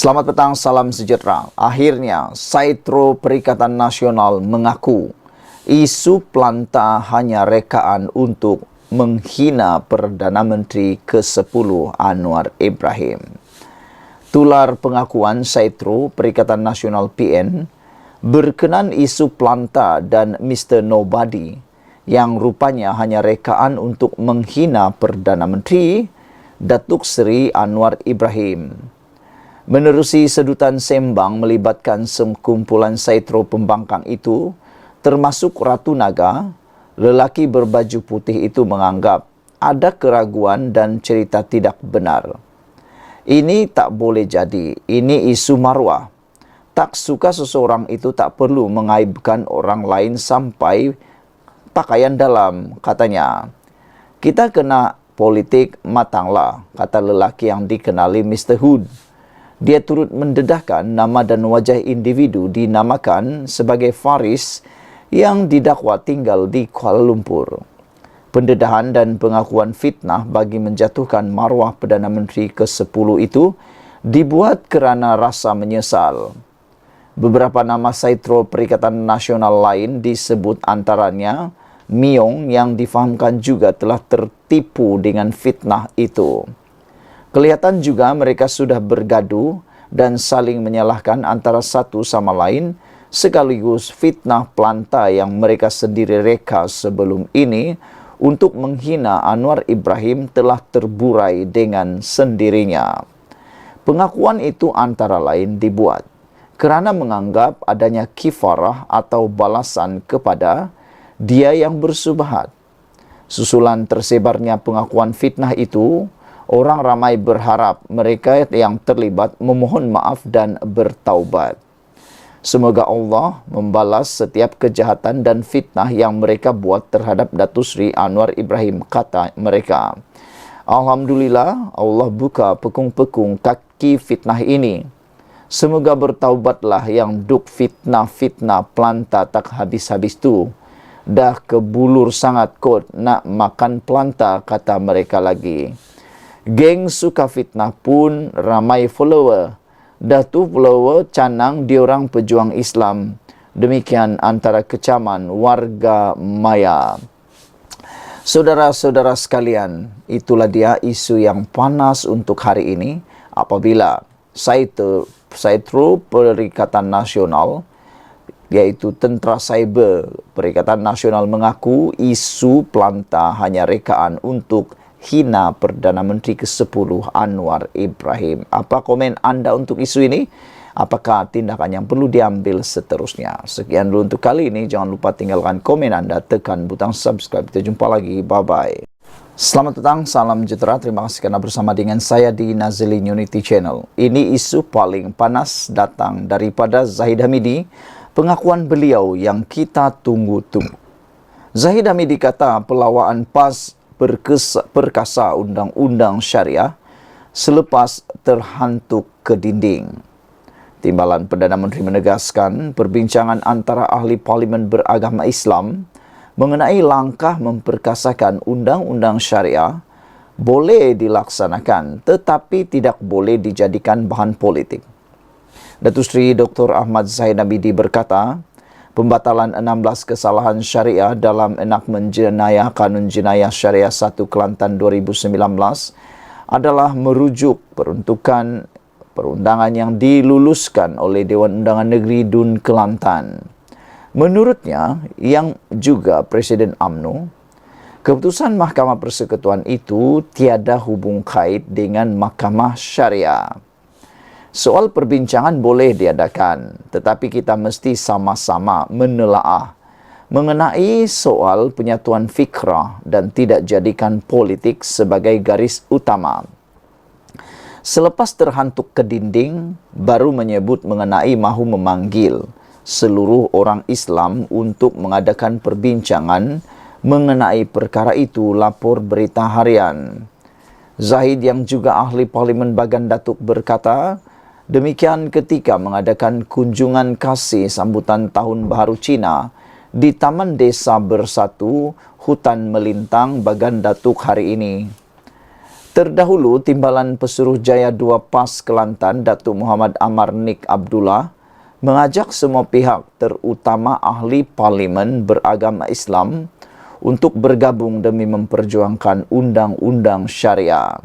Selamat petang, salam sejahtera. Akhirnya, Saitro Perikatan Nasional mengaku isu planta hanya rekaan untuk menghina Perdana Menteri ke-10 Anwar Ibrahim. Tular pengakuan Saitro Perikatan Nasional PN berkenan isu planta dan Mr. Nobody yang rupanya hanya rekaan untuk menghina Perdana Menteri Datuk Seri Anwar Ibrahim. Menerusi sedutan sembang melibatkan sekumpulan Saitro pembangkang itu, termasuk Ratu Naga, lelaki berbaju putih itu menganggap ada keraguan dan cerita tidak benar. Ini tak boleh jadi, ini isu maruah. Tak suka seseorang itu tak perlu mengaibkan orang lain sampai pakaian dalam, katanya. Kita kena politik matanglah, kata lelaki yang dikenali Mr. Hood. Dia turut mendedahkan nama dan wajah individu dinamakan sebagai Faris yang didakwa tinggal di Kuala Lumpur. Pendedahan dan pengakuan fitnah bagi menjatuhkan maruah Perdana Menteri ke-10 itu dibuat kerana rasa menyesal. Beberapa nama Saitro Perikatan Nasional lain disebut antaranya Miong yang difahamkan juga telah tertipu dengan fitnah itu. Kelihatan juga mereka sudah bergaduh dan saling menyalahkan antara satu sama lain sekaligus fitnah planta yang mereka sendiri reka sebelum ini untuk menghina Anwar Ibrahim telah terburai dengan sendirinya. Pengakuan itu antara lain dibuat kerana menganggap adanya kifarah atau balasan kepada dia yang bersubahat. Susulan tersebarnya pengakuan fitnah itu, orang ramai berharap mereka yang terlibat memohon maaf dan bertaubat. Semoga Allah membalas setiap kejahatan dan fitnah yang mereka buat terhadap Datuk Seri Anwar Ibrahim, kata mereka. Alhamdulillah, Allah buka pekung-pekung kaki fitnah ini. Semoga bertaubatlah yang duk fitnah-fitnah planta tak habis-habis tu. Dah kebulur sangat kot nak makan planta, kata mereka lagi. Geng suka fitnah pun ramai follower. Dah tu follower canang diorang pejuang Islam. Demikian antara kecaman warga maya. Saudara-saudara sekalian, itulah dia isu yang panas untuk hari ini apabila Saitro Perikatan Nasional, yaitu Tentera Cyber Perikatan Nasional mengaku isu planta hanya rekaan untuk hina Perdana Menteri ke-10 Anwar Ibrahim. Apa komen anda untuk isu ini? Apakah tindakan yang perlu diambil seterusnya? Sekian dulu untuk kali ini. Jangan lupa tinggalkan komen anda, tekan butang subscribe. Kita jumpa lagi. Bye-bye. Selamat petang, salam sejahtera. Terima kasih karena bersama dengan saya di Nazilin Unity Channel. Ini isu paling panas datang daripada Zahid Hamidi. Pengakuan beliau yang kita tunggu-tunggu. Zahid Hamidi kata pelawaan PAS perkasa undang-undang syariah selepas terhantuk ke dinding. Timbalan Perdana Menteri menegaskan perbincangan antara ahli parlimen beragama Islam mengenai langkah memperkasakan undang-undang syariah boleh dilaksanakan tetapi tidak boleh dijadikan bahan politik. Datuk Seri Dr. Ahmad Zahid Hamidi berkata, pembatalan 16 kesalahan syariah dalam enakmen jenayah Kanun Jenayah Syariah 1 Kelantan 2019 adalah merujuk peruntukan perundangan yang diluluskan oleh Dewan Undangan Negeri Dun Kelantan. Menurutnya, yang juga Presiden UMNO, keputusan Mahkamah Persekutuan itu tiada hubung kait dengan Mahkamah Syariah. Soal perbincangan boleh diadakan, tetapi kita mesti sama-sama menelaah mengenai soal penyatuan fikrah dan tidak jadikan politik sebagai garis utama. Selepas terhantuk ke dinding, baru menyebut mengenai mahu memanggil seluruh orang Islam untuk mengadakan perbincangan mengenai perkara itu, lapor Berita Harian. Zahid yang juga ahli Parlimen Bagan Datuk berkata, demikian ketika mengadakan kunjungan kasih sambutan Tahun Baharu Cina di Taman Desa Bersatu, Hutan Melintang, Bagan Datuk hari ini. Terdahulu, Timbalan Pesuruh Jaya 2 PAS Kelantan, Datuk Muhammad Amar Nik Abdullah, mengajak semua pihak, terutama ahli parlimen beragama Islam, untuk bergabung demi memperjuangkan undang-undang syariah.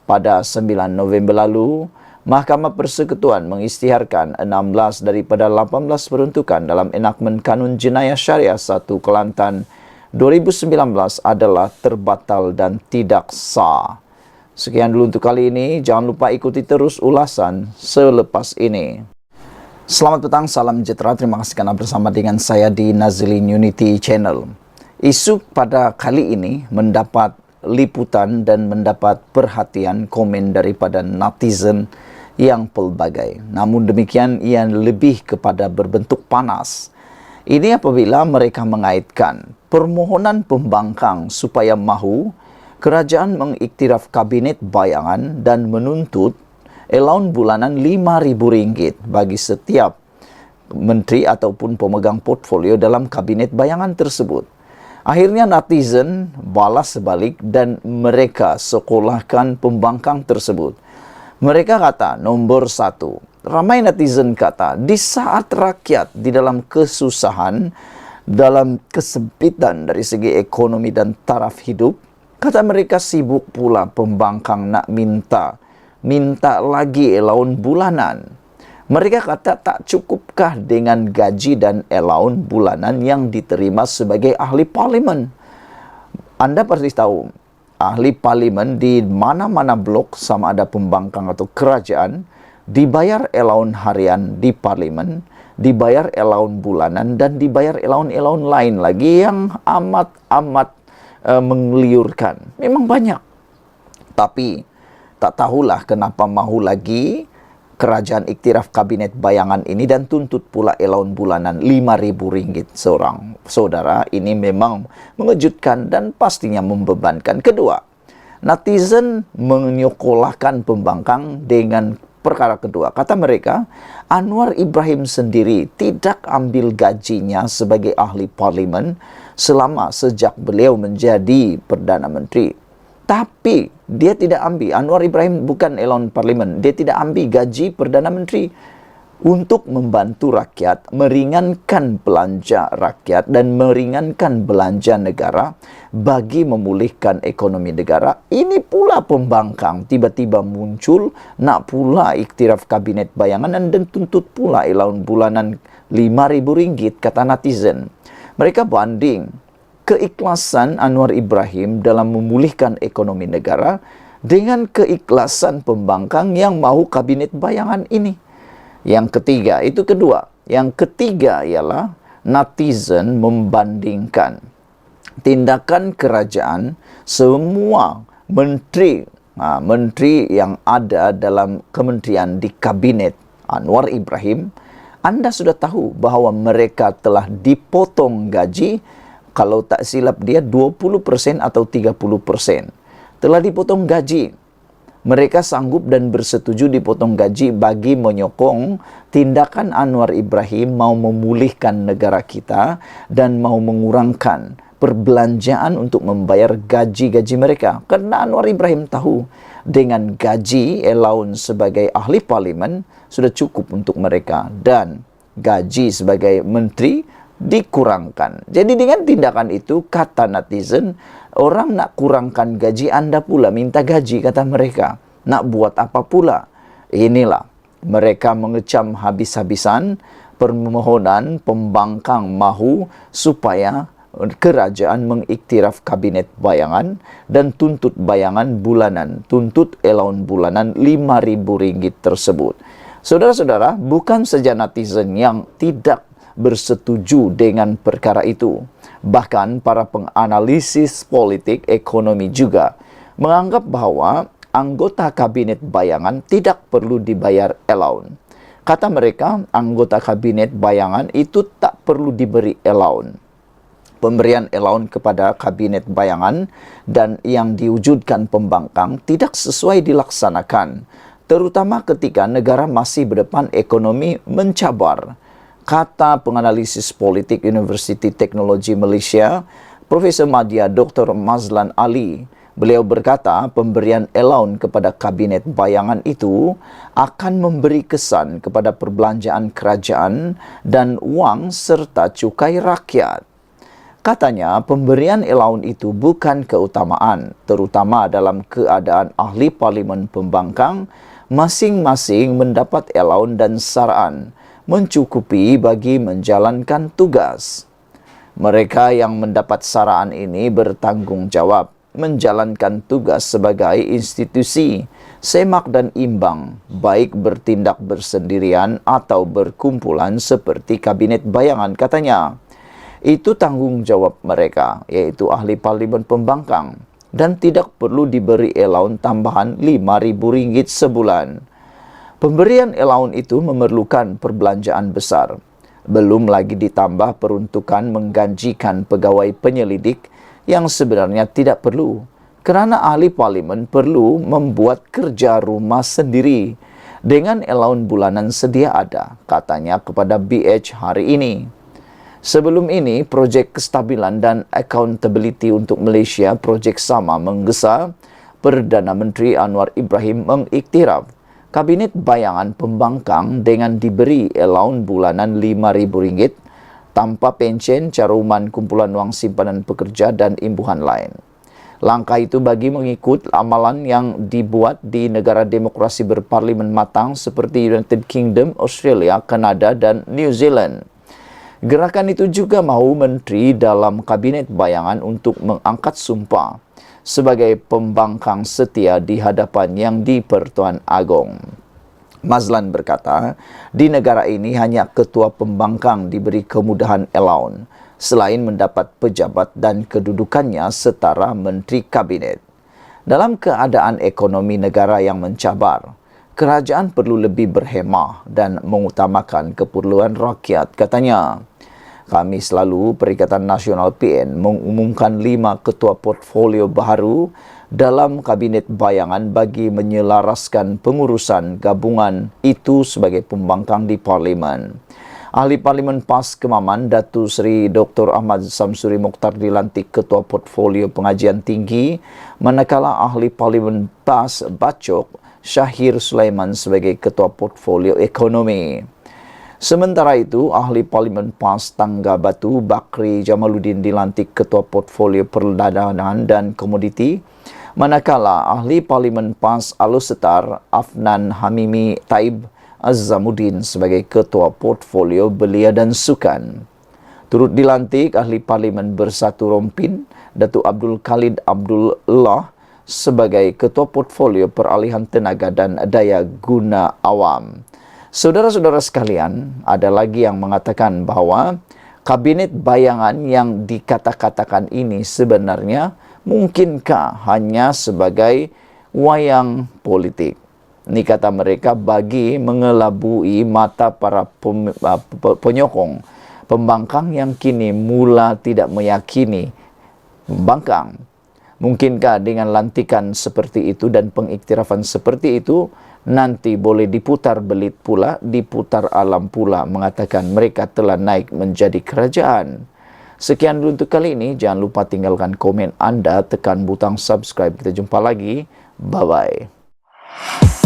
Pada 9 November lalu, Mahkamah Persekutuan mengisytiharkan 16 daripada 18 peruntukan dalam enakmen Kanun Jenayah Syariah 1 Kelantan 2019 adalah terbatal dan tidak sah. Sekian dulu untuk kali ini. Jangan lupa ikuti terus ulasan selepas ini. Selamat petang, salam sejahtera. Terima kasih kerana bersama dengan saya di Nazlin Unity Channel. Isu pada kali ini mendapat liputan dan mendapat perhatian komen daripada netizen yang pelbagai. Namun demikian, ia lebih kepada berbentuk panas. Ini apabila mereka mengaitkan permohonan pembangkang supaya mahu kerajaan mengiktiraf kabinet bayangan dan menuntut allowance bulanan RM5,000 bagi setiap menteri ataupun pemegang portfolio dalam kabinet bayangan tersebut. Akhirnya netizen balas sebalik dan mereka sekolahkan pembangkang tersebut. Mereka kata, nombor 1, ramai netizen kata, di saat rakyat di dalam kesusahan, dalam kesempitan dari segi ekonomi dan taraf hidup, kata mereka sibuk pula pembangkang nak minta lagi allowance bulanan. Mereka kata tak cukupkah dengan gaji dan allowance bulanan yang diterima sebagai ahli parlimen. Anda pasti tahu, ahli parlimen di mana-mana blok sama ada pembangkang atau kerajaan dibayar allowance harian di parlimen, dibayar allowance bulanan dan dibayar allowance lain lagi yang amat menggeliurkan. Memang banyak. Tapi tak tahulah kenapa mahu lagi kerajaan iktiraf kabinet bayangan ini dan tuntut pula allowance bulanan RM5,000 seorang. Saudara, ini memang mengejutkan dan pastinya membebankan. Kedua, netizen menyokolahkan pembangkang dengan perkara kedua. Kata mereka, Anwar Ibrahim sendiri tidak ambil gajinya sebagai ahli parlimen selama sejak beliau menjadi Perdana Menteri. Tapi dia tidak ambil, Anwar Ibrahim bukan allowance parlimen, dia tidak ambil gaji Perdana Menteri untuk membantu rakyat, meringankan belanja rakyat dan meringankan belanja negara bagi memulihkan ekonomi negara. Ini pula pembangkang tiba-tiba muncul nak pula iktiraf kabinet bayangan dan tuntut pula allowance bulanan RM5,000 kata netizen. Mereka banding keikhlasan Anwar Ibrahim dalam memulihkan ekonomi negara dengan keikhlasan pembangkang yang mahu kabinet bayangan ini. Yang ketiga, itu kedua. Yang ketiga ialah netizen membandingkan tindakan kerajaan semua menteri yang ada dalam kementerian di kabinet Anwar Ibrahim. Anda sudah tahu bahawa mereka telah dipotong gaji, kalau tak silap dia 20% atau 30%. Telah dipotong gaji. Mereka sanggup dan bersetuju dipotong gaji bagi menyokong tindakan Anwar Ibrahim mau memulihkan negara kita dan mau mengurangkan perbelanjaan untuk membayar gaji-gaji mereka. Karena Anwar Ibrahim tahu dengan gaji allowance sebagai ahli parlimen sudah cukup untuk mereka dan gaji sebagai menteri dikurangkan. Jadi dengan tindakan itu, kata netizen, orang nak kurangkan gaji, Anda pula minta gaji, kata mereka. Nak buat apa pula? Inilah, mereka mengecam habis-habisan permohonan pembangkang mahu supaya kerajaan mengiktiraf kabinet bayangan dan tuntut bayangan bulanan, tuntut allowance bulanan RM5,000 tersebut. Saudara-saudara, bukan saja netizen yang tidak bersetuju dengan perkara itu. Bahkan para penganalisis politik ekonomi juga menganggap bahawa anggota kabinet bayangan tidak perlu dibayar allowance. Kata mereka, anggota kabinet bayangan itu tak perlu diberi allowance. Pemberian allowance kepada kabinet bayangan dan yang diwujudkan pembangkang tidak sesuai dilaksanakan, terutama ketika negara masih berdepan ekonomi mencabar. Kata penganalisis politik Universiti Teknologi Malaysia, Profesor Madya Dr. Mazlan Ali, Beliau berkata pemberian allowance kepada kabinet bayangan itu akan memberi kesan kepada perbelanjaan kerajaan dan wang serta cukai rakyat. Katanya pemberian allowance itu bukan keutamaan, terutama dalam keadaan ahli parlimen pembangkang masing-masing mendapat allowance dan saran mencukupi bagi menjalankan tugas. Mereka yang mendapat saran ini bertanggung jawab menjalankan tugas sebagai institusi semak dan imbang, baik bertindak bersendirian atau berkumpulan seperti kabinet bayangan, katanya. Itu tanggung jawab mereka, yaitu ahli parlimen pembangkang, dan tidak perlu diberi allowance tambahan RM5.000 sebulan. Pemberian allowance itu memerlukan perbelanjaan besar. Belum lagi ditambah peruntukan menggajikan pegawai penyelidik yang sebenarnya tidak perlu, kerana ahli parlimen perlu membuat kerja rumah sendiri dengan allowance bulanan sedia ada, katanya kepada BH hari ini. Sebelum ini, projek kestabilan dan accountability untuk Malaysia, projek sama, menggesa. Perdana Menteri Anwar Ibrahim mengiktiraf kabinet bayangan pembangkang dengan diberi allowance bulanan RM5.000 tanpa pension, caruman kumpulan wang simpanan pekerja dan imbuhan lain. Langkah itu bagi mengikut amalan yang dibuat di negara demokrasi berparlimen matang seperti United Kingdom, Australia, Kanada dan New Zealand. Gerakan itu juga mahu menteri dalam kabinet bayangan untuk mengangkat sumpah sebagai pembangkang setia di hadapan Yang di-Pertuan Agong. Mazlan berkata, di negara ini hanya ketua pembangkang diberi kemudahan allowance, selain mendapat pejabat dan kedudukannya setara menteri kabinet. Dalam keadaan ekonomi negara yang mencabar, kerajaan perlu lebih berhemah dan mengutamakan keperluan rakyat, katanya. Kami selalu Perikatan Nasional PN mengumumkan 5 ketua portfolio baru dalam kabinet bayangan bagi menyelaraskan pengurusan gabungan itu sebagai pembangkang di parlimen. Ahli Parlimen PAS Kemaman, Datu Seri Dr. Ahmad Samsuri Mokhtar dilantik Ketua Portfolio Pengajian Tinggi, manakala Ahli Parlimen PAS Bacok Syahir Sulaiman sebagai Ketua Portfolio Ekonomi. Sementara itu, Ahli Parlimen PAS Tangga Batu Bakri Jamaluddin dilantik Ketua Portfolio Perdagangan dan Komoditi, manakala Ahli Parlimen PAS Alusetar Afnan Hamimi Taib Azzamuddin sebagai Ketua Portfolio Belia dan Sukan. Turut dilantik Ahli Parlimen Bersatu Rompin Datuk Abdul Khalid Abdullah sebagai Ketua Portfolio Peralihan Tenaga dan Daya Guna Awam. Saudara-saudara sekalian, ada lagi yang mengatakan bahawa kabinet bayangan yang dikata-katakan ini sebenarnya mungkinkah hanya sebagai wayang politik. Ini kata mereka bagi mengelabui mata para penyokong pembangkang yang kini mula tidak meyakini pembangkang. Mungkinkah dengan lantikan seperti itu dan pengiktirafan seperti itu, nanti boleh diputar belit pula, diputar alam pula mengatakan mereka telah naik menjadi kerajaan. Sekian dulu untuk kali ini. Jangan lupa tinggalkan komen anda, tekan butang subscribe. Kita jumpa lagi. Bye-bye.